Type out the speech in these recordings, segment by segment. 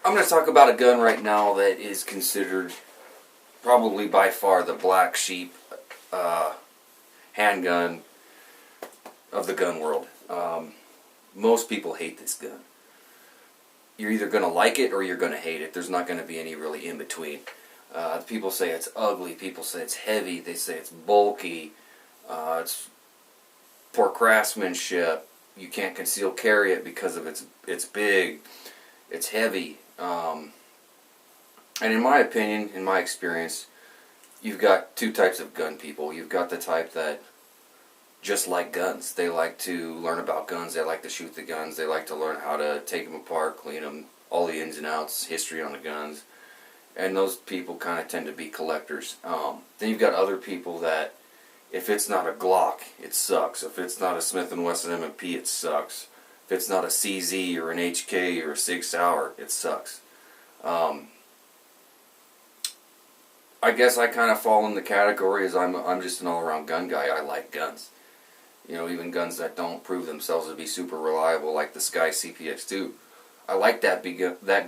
I'm going to talk about a gun right now that is considered probably by far the black sheep handgun of the gun world. Most people hate this gun. You're either going to like it or you're going to hate it. There's not going to be any really in between. People say it's ugly. People say it's heavy. They say it's bulky. It's poor craftsmanship. You can't conceal carry it because of it's big. It's heavy. And in my opinion, in my experience, you've got two types of gun people. You've got the type that just like guns. They like to learn about guns. They like to shoot the guns. They like to learn how to take them apart, clean them, all the ins and outs, history on the guns. And those people kind of tend to be collectors. Then you've got other people that if it's not a Glock, it sucks. If it's not a Smith & Wesson M&P, it sucks. If it's not a CZ or an HK or a Sig Sauer, it sucks. I guess I kind of fall in the category as I'm just an all-around gun guy. I like guns. You know, even guns that don't prove themselves to be super reliable, like the Sky CPX2. I like that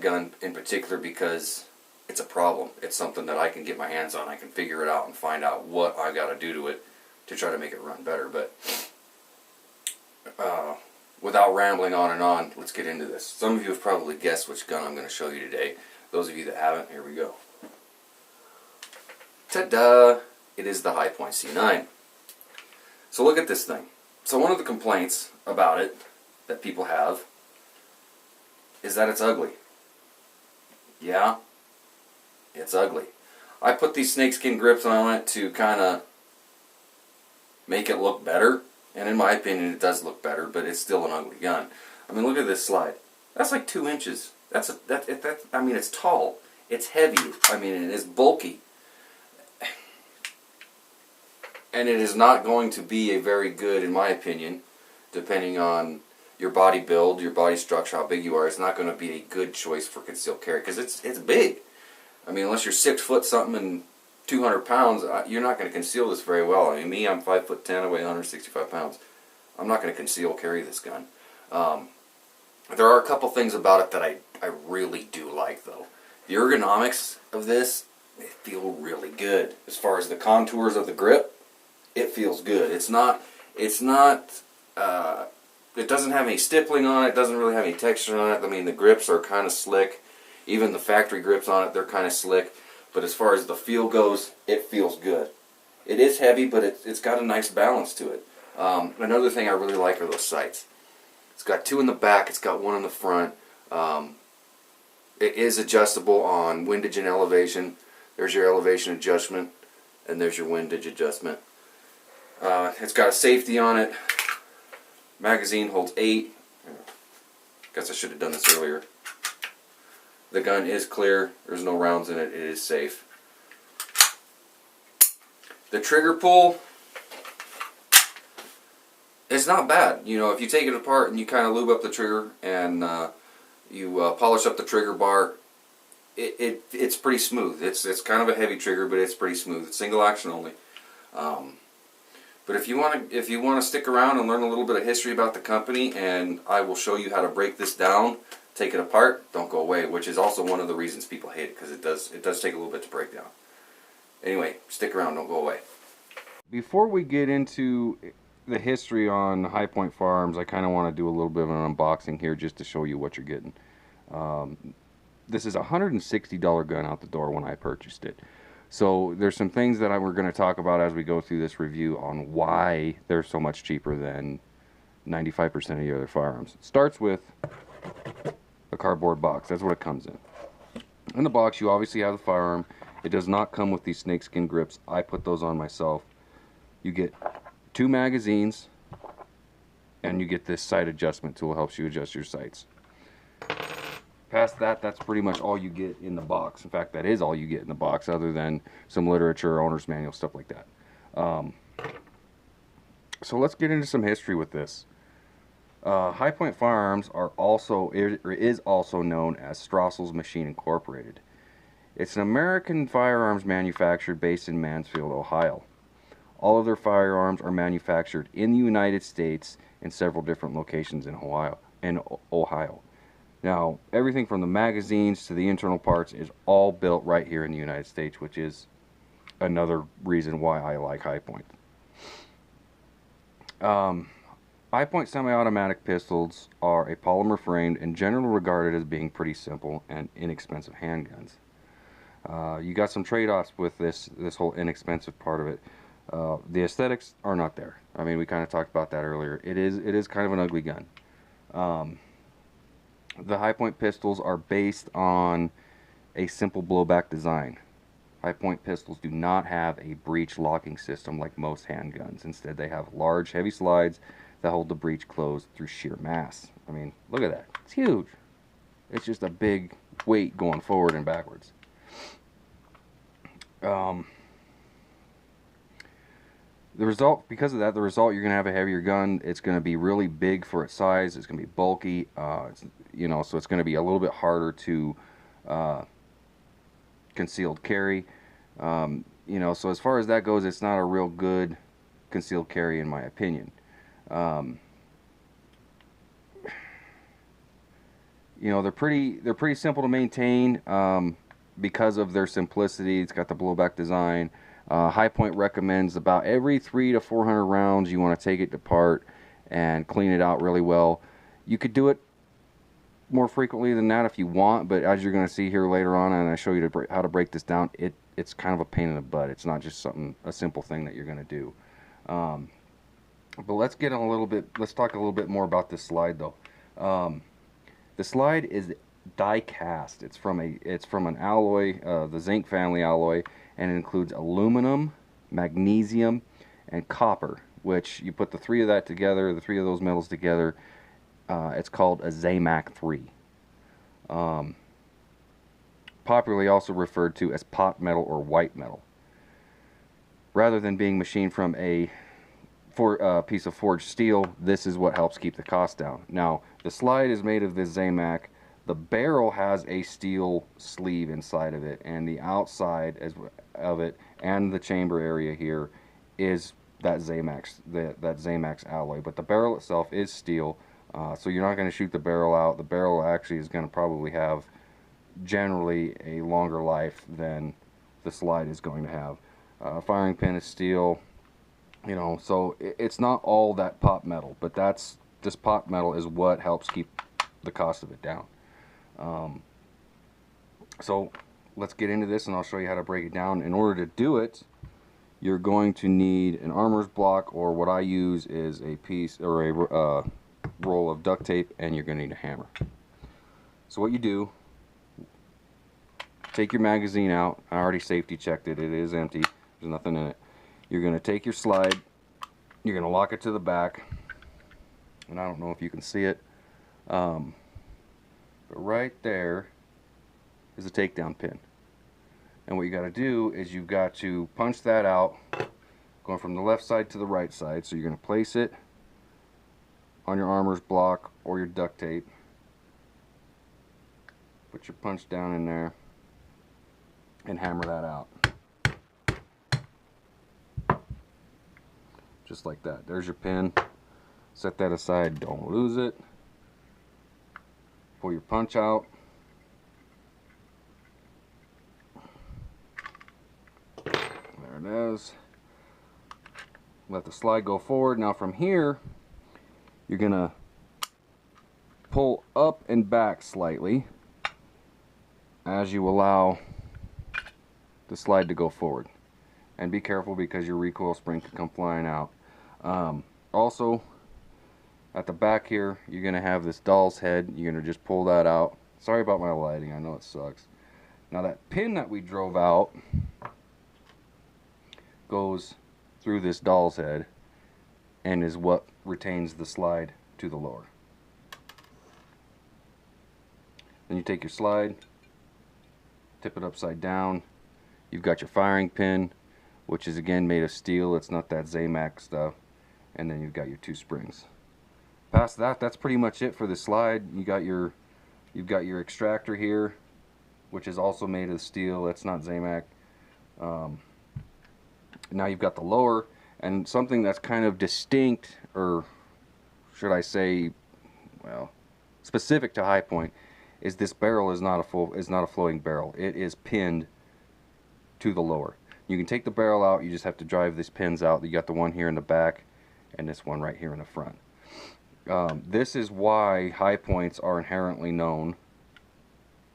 gun in particular because it's a problem. It's something that I can get my hands on. I can figure it out and find out what I got to do to it to try to make it run better. But without rambling on and on, let's get into this. Some of you have probably guessed which gun I'm going to show you today. Those of you that haven't, here we go. Ta-da! It is the Highpoint C9. So look at this thing. So one of the complaints about it that people have is that it's ugly. Yeah, it's ugly. I put these snakeskin grips on it to kind of make it look better, and in my opinion it does look better, but it's still an ugly gun. I mean, look at this slide. That's like 2 inches. I mean, it's tall. It's heavy. I mean, it is bulky. And it is not going to be a very good, in my opinion, depending on your body build, your body structure, how big you are, it's not going to be a good choice for concealed carry because it's big. I mean, unless you're 6 foot something and 200 pounds, you're not going to conceal this very well. I mean, me, I'm 5'10", I weigh 165 pounds. I'm not going to conceal carry this gun. There are a couple things about it that I really do like, though. The ergonomics of this, they feel really good. As far as the contours of the grip, it feels good. It doesn't have any stippling on it. It doesn't really have any texture on it. I mean, the grips are kind of slick. Even the factory grips on it, they're kind of slick. But as far as the feel goes, it feels good. It is heavy, but it's got a nice balance to it. Another thing I really like are those sights. It's got 2 in the back. It's got 1 in the front. It is adjustable on windage and elevation. There's your elevation adjustment, and there's your windage adjustment. It's got a safety on it. Magazine holds 8. Guess I should have done this earlier. The gun is clear. There's no rounds in it. It is safe. The trigger pull is not bad. You know, if you take it apart and you kind of lube up the trigger and you polish up the trigger bar, it's pretty smooth. It's kind of a heavy trigger, but it's pretty smooth. It's single action only. But if you want to stick around and learn a little bit of history about the company, and I will show you how to break this down, take it apart, don't go away, which is also one of the reasons people hate it, because it does take a little bit to break down. Anyway, stick around, don't go away. Before we get into the history on Highpoint firearms, I kind of want to do a little bit of an unboxing here just to show you what you're getting. This is a $160 gun out the door when I purchased it. So there's some things that we're going to talk about as we go through this review on why they're so much cheaper than 95% of the other firearms. It starts with a cardboard box. That's what it comes in. In the box, you obviously have the firearm. It does not come with these snakeskin grips. I put those on myself. You get 2 magazines, and you get this sight adjustment tool. It helps you adjust your sights. Past that, that's pretty much all you get in the box. In fact, that is all you get in the box, other than some literature, owner's manual, stuff like that. So let's get into some history with this. Highpoint Firearms is also known as Strassel's Machine Incorporated. It's an American firearms manufacturer based in Mansfield, Ohio. All of their firearms are manufactured in the United States in several different locations in Ohio. Now, everything from the magazines to the internal parts is all built right here in the United States, which is another reason why I like Highpoint. Highpoint semi-automatic pistols are a polymer framed and generally regarded as being pretty simple and inexpensive handguns. You got some trade-offs with this whole inexpensive part of it. The aesthetics are not there. I mean, we kind of talked about that earlier. It is kind of an ugly gun. The Highpoint pistols are based on a simple blowback design. Highpoint pistols do not have a breech locking system like most handguns. Instead, they have large, heavy slides that hold the breech closed through sheer mass. I mean, look at that. It's huge. It's just a big weight going forward and backwards. The result, because of that, the result, you're going to have a heavier gun. It's going to be really big for its size. It's going to be bulky. You know, so it's going to be a little bit harder to concealed carry. You know, so as far as that goes, it's not a real good concealed carry in my opinion. You know, they're pretty simple to maintain because of their simplicity. It's got the blowback design. Highpoint recommends about every 300 to 400 rounds you want to take it apart and clean it out really well. You could do it more frequently than that if you want, but as you're going to see here later on, and I show you how to break this down, it's kind of a pain in the butt. It's not just a simple thing that you're going to do. But let's talk a little bit more about this slide though. The slide is die cast. It's from an alloy, the zinc family alloy, and it includes aluminum, magnesium, and copper, which you put the three of those metals together, it's called a Zamac 3. Popularly also referred to as pot metal or white metal. Rather than being machined from a piece of forged steel, this is what helps keep the cost down. Now, the slide is made of this Zamac. The barrel has a steel sleeve inside of it, and the outside of it and the chamber area here is that Zamac alloy. But the barrel itself is steel, so you're not going to shoot the barrel out. The barrel actually is going to probably have generally a longer life than the slide is going to have. Firing pin is steel, you know, so it's not all that pot metal, but this pot metal is what helps keep the cost of it down. So let's get into this and I'll show you how to break it down. In order to do it, you're going to need an armorer's block, or what I use is a piece or a roll of duct tape, and you're going to need a hammer. So what you do, take your magazine out. I already safety checked it. It is empty. There's nothing in it. You're going to take your slide, you're going to lock it to the back, and I don't know if you can see it, but right there is a takedown pin. And what you got to do is you've got to punch that out, going from the left side to the right side. So you're going to place it on your armorer's block or your duct tape, put your punch down in there, and hammer that out. Just like that. There's your pin. Set that aside, don't lose it. Pull your punch out. There it is. Let the slide go forward. Now from here, you're gonna pull up and back slightly as you allow the slide to go forward. And be careful because your recoil spring could come flying out. Also, at the back here, you're going to have this doll's head. You're going to just pull that out. Sorry about my lighting, I know it sucks. Now that pin that we drove out goes through this doll's head and is what retains the slide to the lower. Then you take your slide, tip it upside down. You've got your firing pin, which is again made of steel. It's not that Zamac stuff. And then you've got your two springs. Past that, that's pretty much it for the slide. You've got your extractor here, which is also made of steel. That's not Zamac. Now you've got the lower, and something that's kind of distinct, or should I say, well, specific to Highpoint, is this barrel is not a flowing barrel. It is pinned to the lower. You can take the barrel out, you just have to drive these pins out. You got the one here in the back and this one right here in the front. This is why Highpoints are inherently known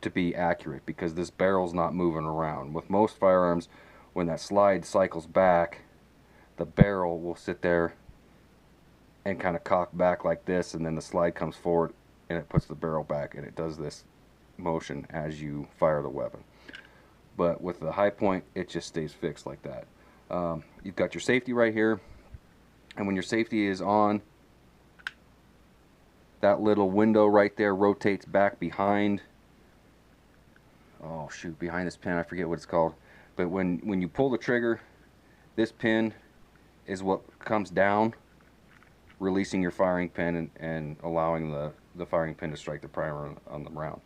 to be accurate, because this barrel's not moving around. With most firearms, when that slide cycles back, the barrel will sit there and kind of cock back like this, and then the slide comes forward and it puts the barrel back, and it does this motion as you fire the weapon. But with the Highpoint, it just stays fixed like that. You've got your safety right here, and when your safety is on, that little window right there rotates back behind, oh shoot, behind this pin, I forget what it's called, but when you pull the trigger, this pin is what comes down, releasing your firing pin and allowing the firing pin to strike the primer on the round.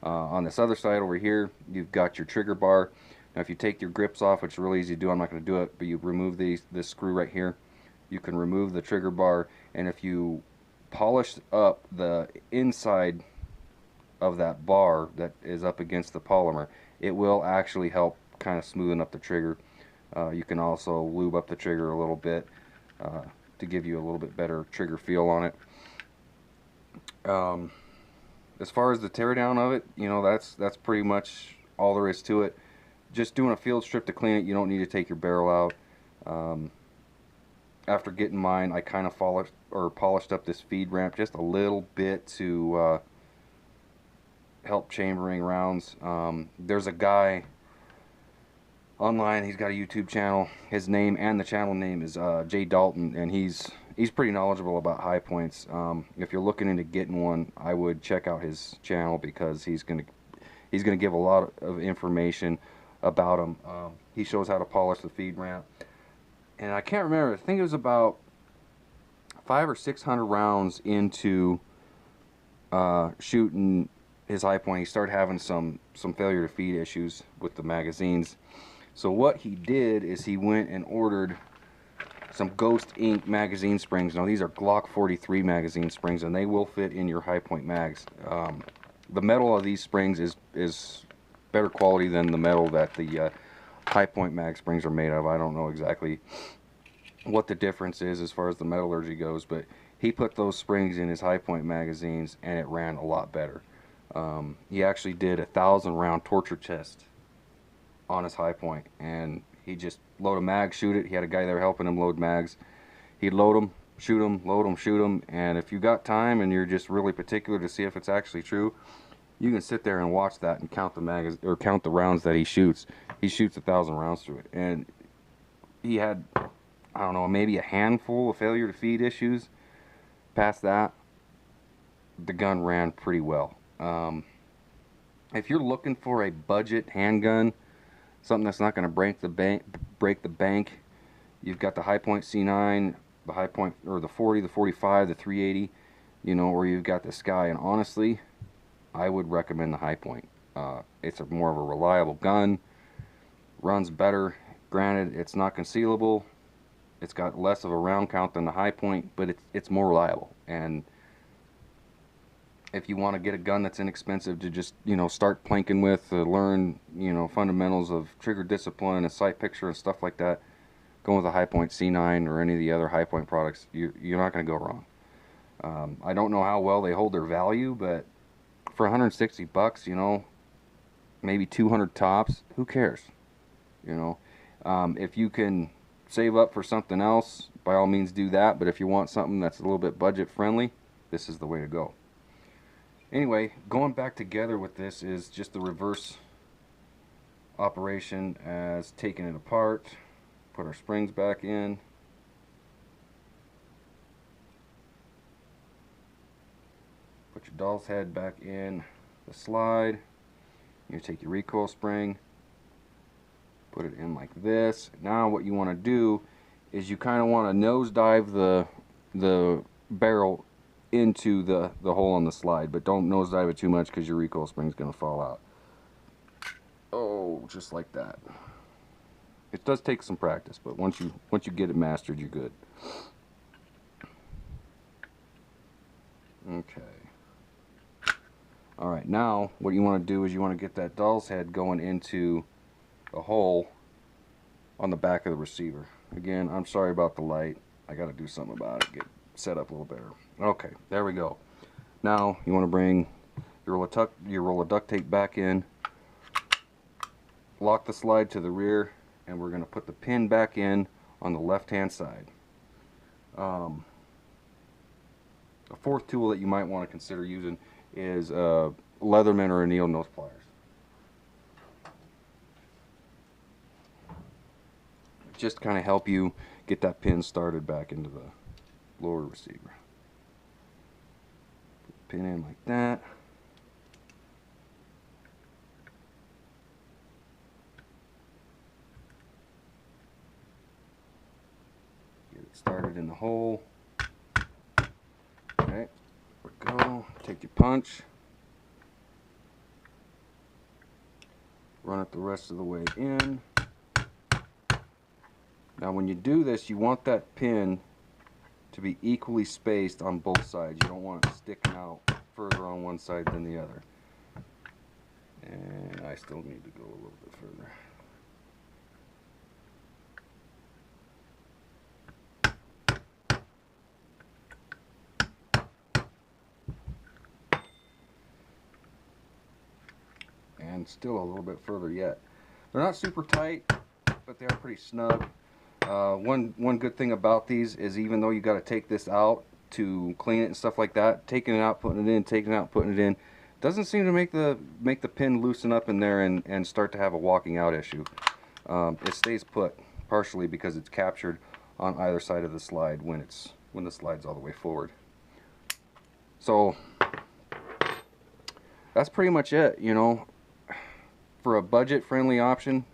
On this other side over here, you've got your trigger bar. Now if you take your grips off, which is really easy to do, I'm not going to do it, but you remove this screw right here, you can remove the trigger bar, and if you polish up the inside of that bar that is up against the polymer, it will actually help kind of smoothen up the trigger. You can also lube up the trigger a little bit to give you a little bit better trigger feel on it. As far as the teardown of it, you know, that's pretty much all there is to it. Just doing a field strip to clean it, you don't need to take your barrel out. After getting mine, I kind of polished up this feed ramp just a little bit to help chambering rounds. There's a guy online, he's got a YouTube channel. His name and the channel name is Jay Dalton, and he's pretty knowledgeable about Highpoints. If you're looking into getting one, I would check out his channel, because he's gonna give a lot of information about them. He shows how to polish the feed ramp, and I can't remember, I think it was about 500 or 600 rounds into shooting his Highpoint, he started having some failure to feed issues with the magazines. So what he did is he went and ordered some Ghost Ink magazine springs. Now these are Glock 43 magazine springs, and they will fit in your Highpoint mags. The metal of these springs is better quality than the metal that the Highpoint mag springs are made of. I don't know exactly what the difference is as far as the metallurgy goes, but he put those springs in his Highpoint magazines and it ran a lot better. He actually did 1,000 round torture test on his Highpoint, and he just load a mag, shoot it. He had a guy there helping him load mags. He'd load them, shoot them, load them, shoot them, and if you got time and you're just really particular to see if it's actually true, you can sit there and watch that and count the count the rounds that he shoots. He shoots 1,000 rounds through it, and he had, I don't know, maybe a handful of failure to feed issues. Past that, the gun ran pretty well. If you're looking for a budget handgun, something that's not going to break the bank, you've got the Highpoint C9, the Highpoint, or the 40, the 45, the 380, you know, or you've got the Sky. And honestly, I would recommend the Highpoint. It's more of a reliable gun, runs better. Granted, it's not concealable, it's got less of a round count than the Highpoint, but it's more reliable. And if you want to get a gun that's inexpensive to just, you know, start planking with, learn, you know, fundamentals of trigger discipline and sight picture and stuff like that, going with a Highpoint C9 or any of the other Highpoint products, you're not going to go wrong. I don't know how well they hold their value, but for 160 bucks, you know, maybe 200 tops, who cares? You know, if you can save up for something else, by all means do that. But if you want something that's a little bit budget friendly, this is the way to go. Anyway, going back together with this is just the reverse operation as taking it apart. Put our springs back in. Put your doll's head back in the slide. You take your recoil spring, put it in like this. Now what you want to do is you kind of want to nosedive the barrel into the hole on the slide, but don't nosedive it too much because your recoil spring is going to fall out. Oh, just like that. It does take some practice, but once you get it mastered, you're good. Okay. Alright, now what you want to do is you want to get that doll's head going into the hole on the back of the receiver. Again, I'm sorry about the light. I got to do something about it, get set up a little better. Okay, there we go. Now you want to bring your roll of duct tape back in, lock the slide to the rear, and we're going to put the pin back in on the left hand side. A fourth tool that you might want to consider using is a Leatherman or a needle nose pliers. Just kind of help you get that pin started back into the lower receiver. Put the pin in like that. Get it started in the hole. Okay, there we go. Take your punch. Run it the rest of the way in. Now when you do this, you want that pin to be equally spaced on both sides. You don't want it sticking out further on one side than the other. And I still need to go a little bit further. And still a little bit further yet. They're not super tight, but they are pretty snug. One good thing about these is even though you got to take this out to clean it and stuff like that, taking it out, putting it in, taking it out, putting it in, doesn't seem to make the pin loosen up in there and start to have a walking out issue. It stays put partially because it's captured on either side of the slide when the slide's all the way forward. So that's pretty much it. You know, for a budget-friendly option,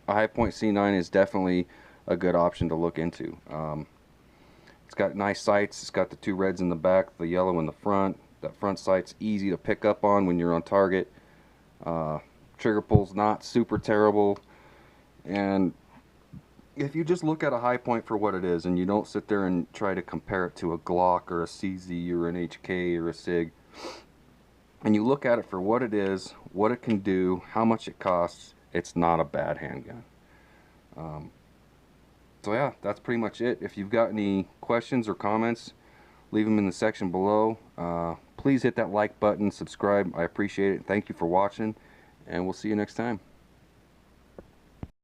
a Highpoint C9 is definitely a good option to look into. It's got nice sights. It's got the two reds in the back, the yellow in the front. That front sight's easy to pick up on when you're on target. Trigger pull's not super terrible. And if you just look at a Highpoint for what it is and you don't sit there and try to compare it to a Glock or a CZ or an HK or a SIG, and you look at it for what it is, what it can do, how much it costs, it's not a bad handgun. So yeah, that's pretty much it. If you've got any questions or comments, leave them in the section below. Please hit that like button, subscribe. I appreciate it. Thank you for watching, and we'll see you next time.